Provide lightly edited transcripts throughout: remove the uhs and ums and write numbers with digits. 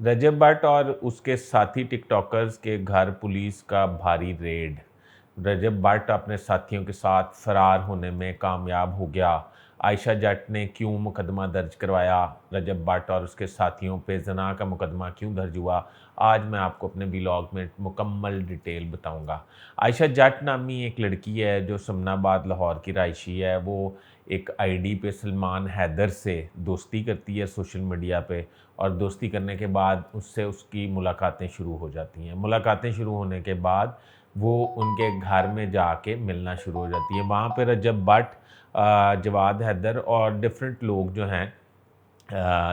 रजब भट्ट और उसके साथी टिकटॉकर्स के घर पुलिस का भारी रेड। रजब भट्ट अपने साथियों के साथ फरार होने में कामयाब हो गया। आयशा जट ने क्यों मुकदमा दर्ज करवाया? रजब भट्ट और उसके साथियों पे जना का मुकदमा क्यों दर्ज हुआ? आज मैं आपको अपने व्लॉग में मुकम्मल डिटेल बताऊंगा। आयशा जट नामी एक लड़की है जो समनाबाद लाहौर की रहायशी है। वो एक आईडी पे सलमान हैदर से दोस्ती करती है सोशल मीडिया पे, और दोस्ती करने के बाद उससे उसकी मुलाकातें शुरू हो जाती हैं। मुलाकातें शुरू होने के बाद वो उनके घर में जाके मिलना शुरू हो जाती है। वहाँ पे रजब भट्ट, जवाद हैदर और डिफरेंट लोग जो हैं,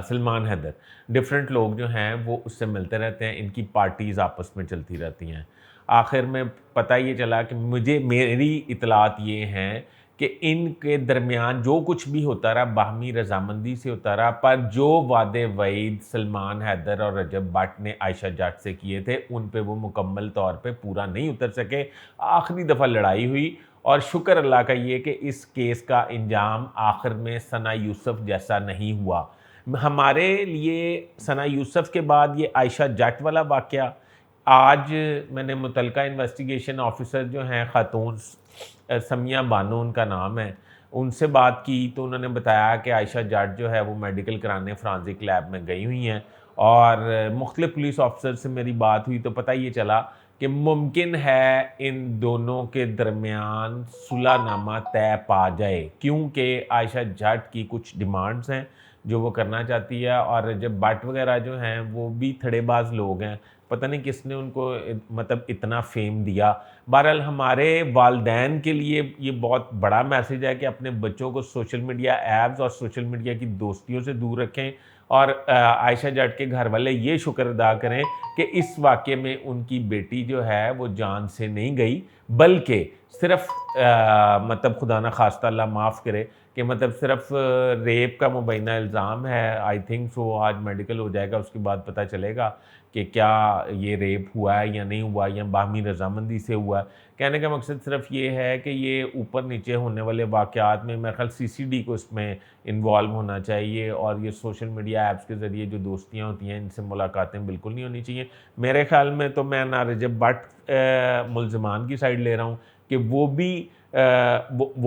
सलमान हैदर, डिफरेंट लोग जो हैं वो उससे मिलते रहते हैं। इनकी पार्टीज़ आपस में चलती रहती हैं। आखिर में पता ये चला कि मेरी इतलात ये हैं कि इनके दरमियान जो कुछ भी होता रहा बाहमी रजामंदी से होता रहा, पर जो वादे वईद सलमान हैदर और रजब भट्ट ने आयशा जट से किए थे उन पे वो मुकम्मल तौर पे पूरा नहीं उतर सके। आखिरी दफ़ा लड़ाई हुई और शुक्र अल्लाह का ये कि इस केस का इंजाम आखिर में सना यूसुफ जैसा नहीं हुआ। हमारे लिए सना यूसुफ के बाद ये आयशा जट वाला वाक़या, आज मैंने मुतलका इन्वेस्टिगेशन ऑफिसर जो हैं खातून, समिया बानो उनका नाम है, उनसे बात की तो उन्होंने बताया कि आयशा जट जो है वो मेडिकल कराने फोरेंसिक लैब में गई हुई हैं। और मुख्तलिफ पुलिस ऑफिसर से मेरी बात हुई तो पता ये चला कि मुमकिन है इन दोनों के दरमियान सुलहनामा तय पा जाए, क्योंकि आयशा जट की कुछ डिमांड्स हैं जो वो करना चाहती है। और जब भट्ट वगैरह जो हैं वो भी थड़ेबाज लोग हैं, पता नहीं किसने उनको मतलब इतना फेम दिया। बहरहाल हमारे वालदैन के लिए ये बहुत बड़ा मैसेज है कि अपने बच्चों को सोशल मीडिया ऐप्स और सोशल मीडिया की दोस्तियों से दूर रखें। और आयशा जट के घर वाले ये शुक्र अदा करें कि इस वाक़े में उनकी बेटी जो है वो जान से नहीं गई, बल्कि सिर्फ मतलब खुदा ना खास्ता अल्लाह माफ़ करे कि मतलब सिर्फ रेप का मुबैना इल्ज़ाम है। आई थिंक सो आज मेडिकल हो जाएगा, उसके बाद पता चलेगा कि क्या ये रेप हुआ है या नहीं हुआ, या बाहमी रजामंदी से हुआ है। कहने का मकसद सिर्फ ये है कि ये ऊपर नीचे होने वाले वाक़यात में मेरे ख़्याल सीसीडी को इसमें इन्वॉल्व होना चाहिए। और ये सोशल मीडिया ऐप्स के ज़रिए जो दोस्तियाँ होती हैं इनसे मुलाकातें बिल्कुल नहीं होनी चाहिए। मेरे ख़्याल में तो मैं ना रजब भट्ट मुल्ज़मान की साइड ले रहा हूँ कि वो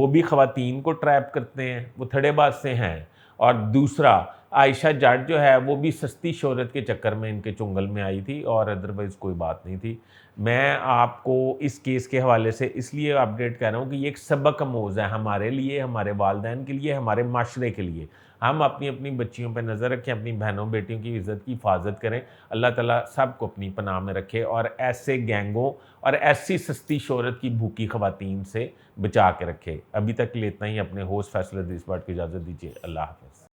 भी ख़वातीन को ट्रैप करते हैं, वो थड़ेबाज से हैं। और दूसरा, आयशा जट जो है वो भी सस्ती शोहरत के चक्कर में इनके चुंगल में आई थी और अदरवाइज़ कोई बात नहीं थी। मैं आपको इस केस के हवाले से इसलिए अपडेट कर रहा हूँ कि ये एक सबक आमोज़ है हमारे लिए, हमारे वालिदैन के लिए, हमारे माशरे के लिए। हम अपनी अपनी बच्चियों पर नज़र रखें, अपनी बहनों बेटियों की इज़्ज़त की हिफाजत करें। अल्लाह ताला सबको अपनी पनाह में रखे और ऐसे गैंगों और ऐसी सस्ती शोहरत की भूखी ख़वातीन से बचा के रखे। अभी तक के लिए इतना ही। अपने होस्ट फैसल अदीस भट्ट को इजाज़त दीजिए। अल्लाह हाफ़िज़।